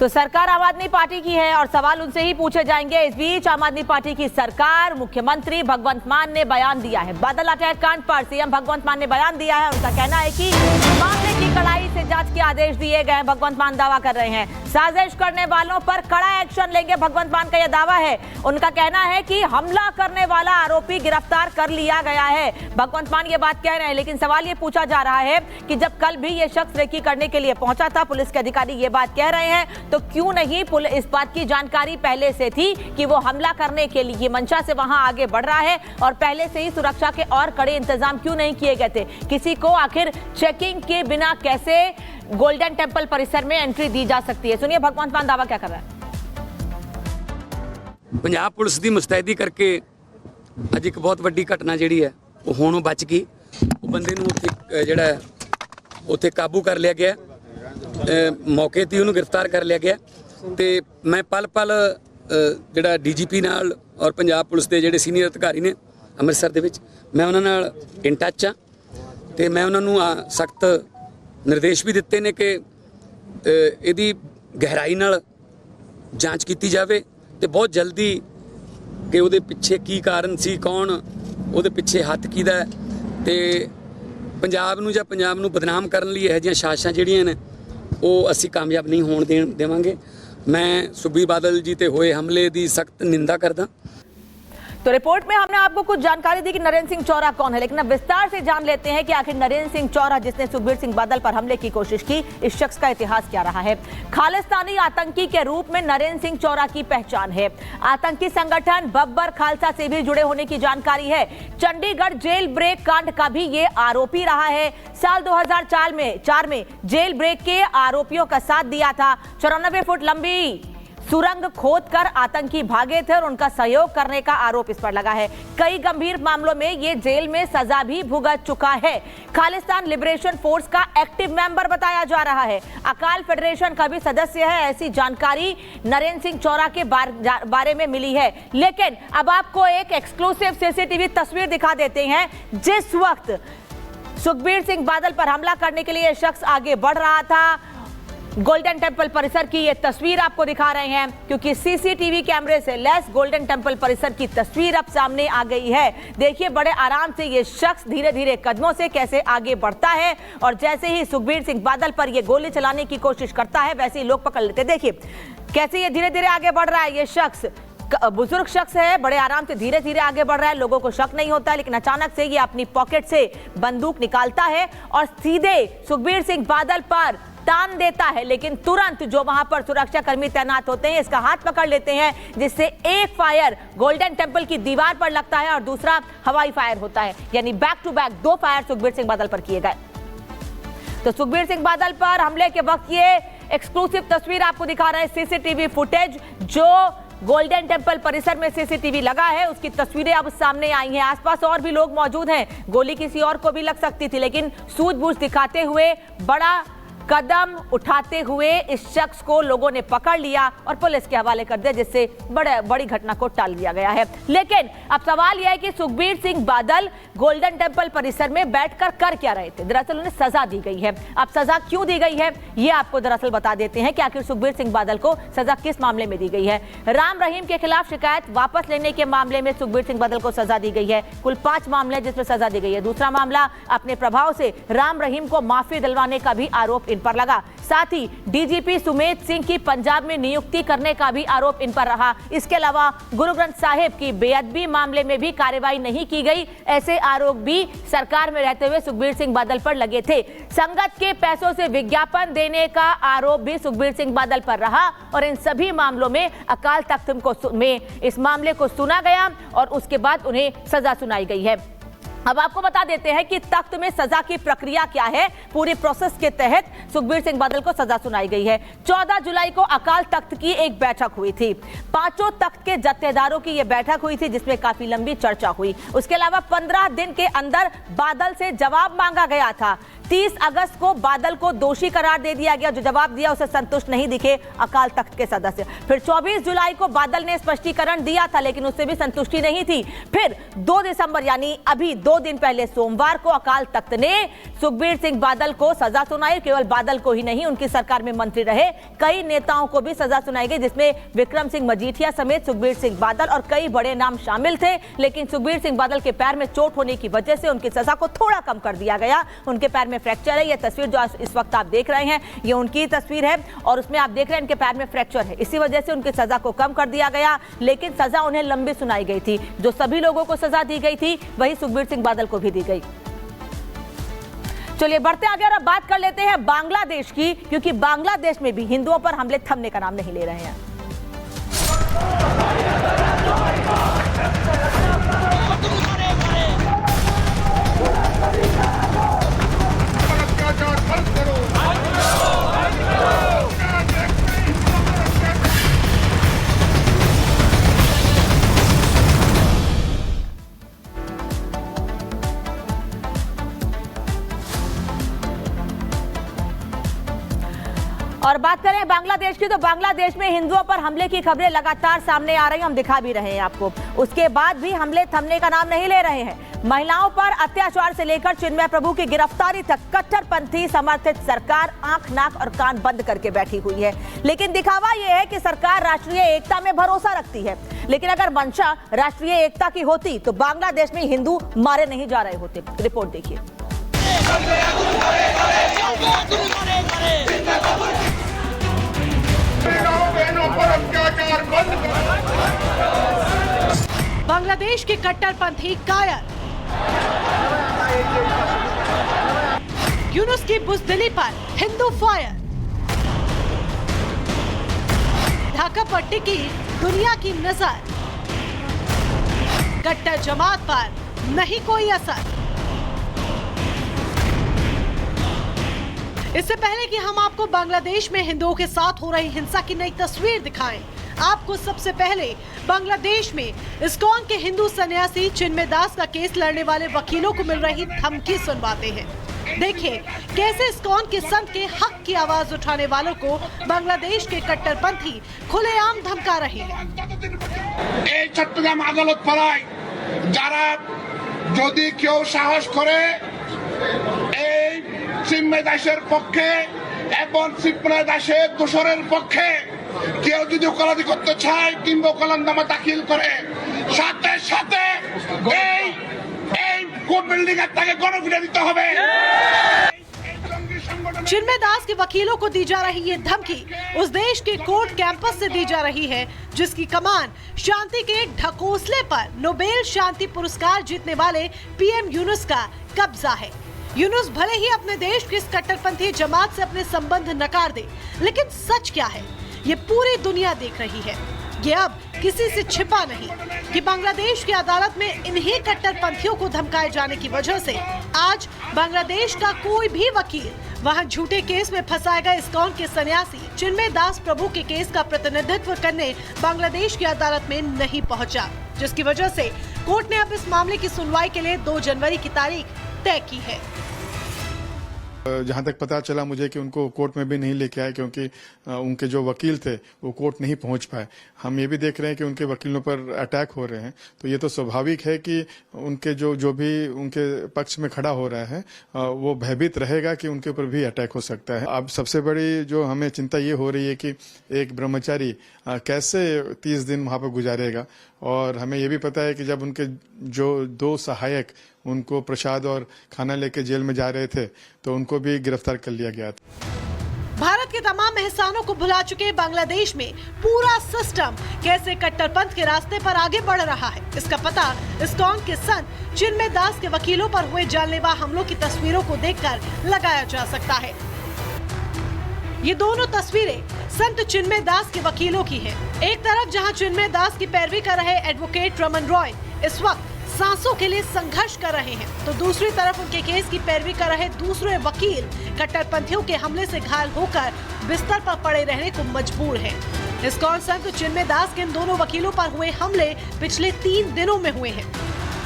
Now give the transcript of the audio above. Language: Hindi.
तो सरकार आम आदमी पार्टी की है और सवाल उनसे ही पूछे जाएंगे। इस बीच आम आदमी पार्टी की सरकार, मुख्यमंत्री भगवंत मान ने बयान दिया है। बादल हत्याकांड पर सीएम भगवंत मान ने बयान दिया है। उनका कहना है कि मामले की कड़ाई से जांच के आदेश दिए गए हैं। भगवंत मान दावा कर रहे हैं साजिश करने वालों पर कड़ा एक्शन लेंगे। भगवंत मान का यह दावा है। उनका कहना है कि हमला करने वाला आरोपी गिरफ्तार कर लिया गया है। भगवंत मान ये बात कह रहे हैं, लेकिन सवाल ये पूछा जा रहा है कि जब कल भी ये शख्स रेकी करने के लिए पहुंचा था, पुलिस के अधिकारी ये बात कह रहे हैं, तो क्यों नहीं इस बात की जानकारी पहले से थी कि वो हमला करने के लिए मंशा से वहां आगे बढ़ रहा है और पहले से ही सुरक्षा के और कड़े इंतजाम क्यों नहीं किए गए थे? किसी को आखिर चेकिंग के बिना कैसे गोल्डन टेंपल परिसर में एंट्री दी जा सकती है? सुनिए भगवंत मान दावा क्या कर रहा है। पंजाब पुलिस की मुस्तैदी करके अज एक बहुत वड्डी घटना जिहड़ी है वो होणों बच गई। वो बंदे नूं उत्थे जिहड़ा उत्थे काबू कर लिया गया, मौके ते उहनूं गिरफ्तार कर लिया गया। ते मैं पल पल जिहड़ा डीजीपी नाल और पंजाब पुलिस के जिहड़े सीनियर अधिकारी ने अमृतसर दे विच, मैं उहनां नाल इन टच हाँ ते मैं उहनां नूं सख्त निर्देश भी दिते ने कि इहदी गहराई नाल जांच कीती जावे ते बहुत जल्दी कि उहदे पिछे की कारण सी, कौन उहदे पिछे हत्थ कीदा है ते पंजाब नूं जां पंजाब नूं बदनाम करन लई इहो जिहियां साजिशां जिहड़ियां ने वो असीं कामयाब नहीं होण देवांगे। मैं सुखबीर बादल जी ते होए हमले की सख्त निंदा करदा। तो रिपोर्ट में हमने आपको कुछ जानकारी दी कि नरेंद्र सिंह चौरा कौन है, लेकिन अब विस्तार से जान लेते हैं कि आखिर नरेंद्र सिंह चौरा जिसने सुखबीर सिंह बादल पर हमले की कोशिश की, इस शख्स का इतिहास क्या रहा है। खालिस्तानी आतंकी के रूप में नरेंद्र सिंह चौरा की पहचान है। आतंकी संगठन बब्बर खालसा से भी जुड़े होने की जानकारी है। चंडीगढ़ जेल ब्रेक कांड का भी ये आरोपी रहा है। साल 2004 में जेल ब्रेक के आरोपियों का साथ दिया था। 94 फुट लंबी सुरंग खोदकर आतंकी भागे थे और उनका सहयोग करने का आरोप इस पर लगा है। कई गंभीर मामलों में ये जेल में सजा भी भुगत चुका है। खालिस्तान लिबरेशन फोर्स का एक्टिव मेंबर बताया जा रहा है। अकाल फेडरेशन का भी सदस्य है। ऐसी जानकारी नरेंद्र सिंह चौरा के बारे में मिली है। लेकिन अब आपको एक एक्सक्लूसिव सीसीटीवी तस्वीर दिखा देते हैं। जिस वक्त सुखबीर सिंह बादल पर हमला करने के लिए शख्स आगे बढ़ रहा था, गोल्डन टेंपल परिसर की ये तस्वीर आपको दिखा रहे हैं, क्योंकि सीसीटीवी कैमरे से लैस गोल्डन टेंपल परिसर की तस्वीर अब सामने आ गई है। देखिए बड़े आराम से ये शख्स धीरे धीरे कदमों से कैसे आगे बढ़ता है और जैसे ही सुखबीर सिंह बादल पर ये गोली चलाने की कोशिश करता है वैसे ही लोग पकड़ लेते। देखिए कैसे ये धीरे धीरे आगे बढ़ रहा है। ये शख्स बुजुर्ग शख्स है, बड़े आराम से धीरे धीरे आगे बढ़ रहा है, लोगों को शक नहीं होता है, लेकिन अचानक से ये अपनी पॉकेट से बंदूक निकालता है और सीधे सुखबीर सिंह बादल पर तान देता है। लेकिन तुरंत जो वहां पर सुरक्षा कर्मी तैनात होते हैं इसका हाथ पकड़ लेते हैं, जिससे एक फायर गोल्डन टेंपल की दीवार पर लगता है और दूसरा हवाई फायर होता है। यानी back to back 2 fire Sukhbir Singh Badal पर किए गए। तो सुखबीर सिंह बादल पर हमले के वक्त ये एक्सक्लूसिव तस्वीर आपको दिखा रहे हैं। सीसीटीवी फुटेज जो गोल्डन टेंपल परिसर में सीसीटीवी लगा है उसकी तस्वीरें अब सामने आई हैं। आसपास और भी लोग मौजूद हैं। गोली किसी और को भी लग सकती थी, लेकिन सूझबूझ दिखाते हुए बड़ा कदम उठाते हुए इस शख्स को लोगों ने पकड़ लिया और पुलिस के हवाले कर दिया, जिससे बड़ी घटना को टाल दिया गया है। लेकिन अब सवाल यह है कि सुखबीर सिंह बादल गोल्डन टेंपल परिसर में बैठकर कर क्या रहे थे। दरअसल उन्हें सजा दी गई है। अब सजा क्यों दी गई है ये आपको दरअसल बता देते हैं कि आखिर सुखबीर सिंह बादल को सजा किस मामले में दी गई है। राम रहीम के खिलाफ शिकायत वापस लेने के मामले में सुखबीर सिंह बादल को सजा दी गई है। कुल 5 मामले जिसमें सजा दी गई है। दूसरा मामला अपने प्रभाव से राम रहीम को माफी दिलवाने का भी आरोप इन पर लगा। साथ ही डीजीपी सुमेध सिंह की पंजाब में नियुक्ति करने का भी आरोप इन पर रहा। इसके अलावा गुरु ग्रंथ साहिब की बेअदबी मामले में भी कार्रवाई नहीं की गई, ऐसे आरोप भी सरकार में रहते हुए सुखबीर सिंह बादल पर लगे थे। संगत के पैसों से विज्ञापन देने का आरोप भी सुखबीर सिंह बादल पर रहा और इन सभी मामलों में अकाल तख्त में इस मामले को सुना गया और उसके बाद उन्हें सजा सुनाई गई है। अब आपको बता देते हैं कि तख्त में सजा की प्रक्रिया क्या है। पूरी प्रोसेस के तहत सुखबीर सिंह बादल को सजा सुनाई गई है। 14 जुलाई को अकाल तख्त की एक बैठक हुई थी। 5 तख्त के जत्थेदारों की यह बैठक हुई थी, जिसमें काफी लंबी चर्चा हुई। उसके अलावा 15 दिन के अंदर बादल से जवाब मांगा गया था। 30 अगस्त को बादल को दोषी करार दे दिया गया। जो जवाब दिया उसे संतुष्ट नहीं दिखे अकाल तख्त के सदस्य। फिर 24 जुलाई को बादल ने स्पष्टीकरण दिया था, लेकिन उससे भी संतुष्टि नहीं थी। फिर 2 दिसंबर यानी अभी 2 दिन पहले सोमवार को अकाल तख्त ने सुखबीर सिंह बादल को सजा सुनाई। केवल बादल को ही नहीं, उनकी सरकार में मंत्री रहे कई नेताओं को भी सजा सुनाई गई, जिसमें विक्रम सिंह मजीठिया समेत सुखबीर सिंह बादल और कई बड़े नाम शामिल थे। लेकिन सुखबीर सिंह बादल के पैर में चोट होने की वजह से उनकी सजा को थोड़ा कम कर दिया गया। उनके पैर में फ्रैक्चर है। यह तस्वीर जो इस वक्त आप देख रहे हैं, ये उनकी तस्वीर है और उसमें आप देख रहे हैं इनके पैर में फ्रैक्चर है। इसी वजह से उनकी सजा को कम कर दिया गया, लेकिन सजा उन्हें लंबी सुनाई गई थी। जो सभी लोगों को सजा दी गई थी वही सुखबीर सिंह बादल को भी दी गई। चलिए बढ़ते आगे और अब बात कर लेते हैं बांग्लादेश की, क्योंकि बांग्लादेश में भी हिंदुओं पर हमले थमने का नाम नहीं ले रहे हैं। और बात करें बांग्लादेश की, तो बांग्लादेश में हिंदुओं पर हमले की खबरें लगातार सामने आ रही हैं, हम दिखा भी रहे हैं आपको। उसके बाद भी हमले थमने का नाम नहीं ले रहे हैं। महिलाओं पर अत्याचार से लेकर चिन्मय प्रभु की गिरफ्तारी तक कट्टरपंथी समर्थित सरकार आंख नाक और कान बंद करके बैठी हुई है। लेकिन दिखावा यह है कि सरकार राष्ट्रीय एकता में भरोसा रखती है, लेकिन अगर मंशा राष्ट्रीय एकता की होती तो बांग्लादेश में हिंदू मारे नहीं जा रहे होते। रिपोर्ट देखिए। बांग्लादेश के कट्टरपंथी कायर, यूनुस की बुज़दिली पर हिंदू फायर, ढाका पर टिकी दुनिया की नजर, कट्टर जमात पर नहीं कोई असर। इससे पहले कि हम आपको बांग्लादेश में हिंदुओं के साथ हो रही हिंसा की नई तस्वीर दिखाएं, आपको सबसे पहले बांग्लादेश में इस्कॉन के हिंदू सन्यासी चिन्मय दास का केस लड़ने वाले वकीलों को मिल रही धमकी सुनवाते हैं। देखिए कैसे इस्कॉन के संत के हक की आवाज उठाने वालों को बांग्लादेश के कट्टरपंथी खुलेआम धमका रहे हैं। चट्टग्राम अदालत पाড়ায় যারা যদি কেউ সাহস করে এই চিন্ময় দাসের পক্ষে এবং চিন্ময় দাসের দোষরের পক্ষে কেউ যদি ওকালতি করতে চায় কিংবা ওকালতনামা দাখিল করে সাথে সাথে এই কোর্ট বিল্ডিং এর তাকে গণফিরে দিতে হবে। चिन्मय दास के वकीलों को दी जा रही ये धमकी उस देश के कोर्ट कैंपस से दी जा रही है जिसकी कमान शांति के ढकोसले पर नोबेल शांति पुरस्कार जीतने वाले पीएम यूनुस का कब्जा है। यूनुस भले ही अपने देश की इस कट्टरपंथी जमात से अपने संबंध नकार दे, लेकिन सच क्या है ये पूरी दुनिया देख रही है। ये अब किसी से छिपा नहीं कि बांग्लादेश की अदालत में इन्हीं कट्टरपंथियों को धमकाए जाने की वजह से आज बांग्लादेश का कोई भी वकील वहां झूठे केस में फंसाए गए इस्कॉन के सन्यासी चिन्मय दास प्रभु के केस का प्रतिनिधित्व करने बांग्लादेश की अदालत में नहीं पहुंचा, जिसकी वजह से कोर्ट ने अब इस मामले की सुनवाई के लिए 2 जनवरी की तारीख तय की है। जहां तक पता चला मुझे कि उनको कोर्ट में भी नहीं लेके आए क्योंकि उनके जो वकील थे वो कोर्ट नहीं पहुंच पाए। हम ये भी देख रहे हैं कि उनके वकीलों पर अटैक हो रहे हैं, तो ये तो स्वाभाविक है कि उनके जो भी उनके पक्ष में खड़ा हो रहा है वो भयभीत रहेगा कि उनके ऊपर भी अटैक हो सकता है। अब सबसे बड़ी जो हमें चिंता ये हो रही है कि एक ब्रह्मचारी कैसे 30 दिन वहां पर गुजारेगा, और हमें ये भी पता है कि जब उनके जो 2 सहायक उनको प्रसाद और खाना लेके जेल में जा रहे थे तो उनको भी गिरफ्तार कर लिया गया था। भारत के तमाम एहसानों को भुला चुके बांग्लादेश में पूरा सिस्टम कैसे कट्टरपंथ के रास्ते पर आगे बढ़ रहा है, इसका पता इस्कॉन के संत चिन्मय दास के वकीलों पर हुए जानलेवा हमलों की तस्वीरों को देखकर लगाया जा सकता है। ये दोनों तस्वीरें संत चिन्मय दास के वकीलों की हैं। एक तरफ जहां चिन्मय दास की पैरवी कर रहे एडवोकेट रमन रॉय इस वक्त सांसों के लिए संघर्ष कर रहे हैं, तो दूसरी तरफ उनके केस की पैरवी कर रहे दूसरे वकील कट्टरपंथियों के हमले से घायल होकर बिस्तर पर पड़े रहने को मजबूर हैं। इस्कॉन संत चिन्मय दास के इन दोनों वकीलों पर हुए हमले पिछले 3 दिनों में हुए हैं।